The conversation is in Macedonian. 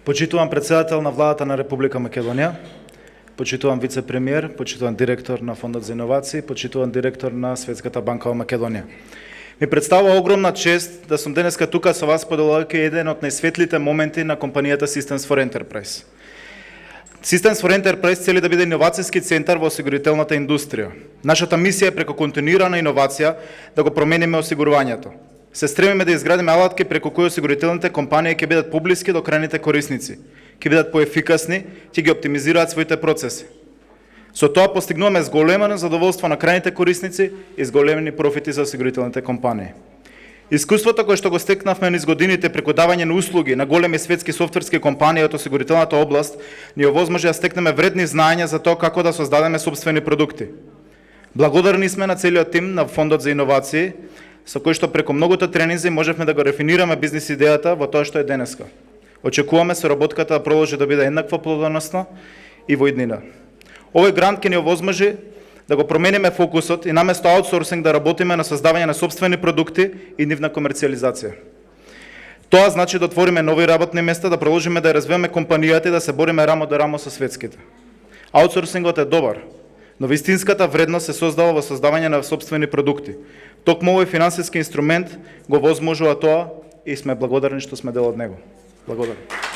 Почитуван председател на владата на Република Македонија, почитуван вице-премиер, почитуван директор на Фондот за иновации, почитуван директор на Светската банка во Македонија. Ми представува огромна чест да сум денеска тука со вас поделувајќи еден од најсветлите моменти на компанијата Systems for Enterprise. Systems for Enterprise цели да биде иновацијски центар во осигурителната индустрија. Нашата мисија е преку континуирана иновација да го промениме осигурувањето. Се стремиме да изградиме алатки преку кои осигурителните компании ќе бидат поблиски до крајните корисници, ќе бидат поефикасни, ќе ги оптимизираат своите процеси. Со тоа постигнуваме зголемено задоволство на крајните корисници и зголемени профити за осигурителните компании. Искуството кое што го стекнавме низ годините преку давање на услуги на големи светски софтверски компании од осигурителната област ни овозможи да стекнеме вредни знаења за тоа како да создадеме сопствени продукти. Благодарни сме на целиот тим на Фондот за иновации, со кој што преку многото тренинзи можевме да го рефинираме бизнис идејата во тоа што е денеска. Очекуваме соработката да продолжи да биде еднаква плодоносна и во иднина. Овој грант ќе ни овозможи да го промениме фокусот и наместо аутсорсинг да работиме на создавање на сопствени продукти и нивна комерцијализација. Тоа значи да отвориме нови работни места, да продолжиме да развиваме компанијата и да се бориме рамо до рамо со светските. Аутсорсингот е добар, но вистинската вредност се создава во создавање на сопствени продукти. Токму овој финансиски инструмент го возможува тоа и сме благодарни што сме дел од него. Благодарам.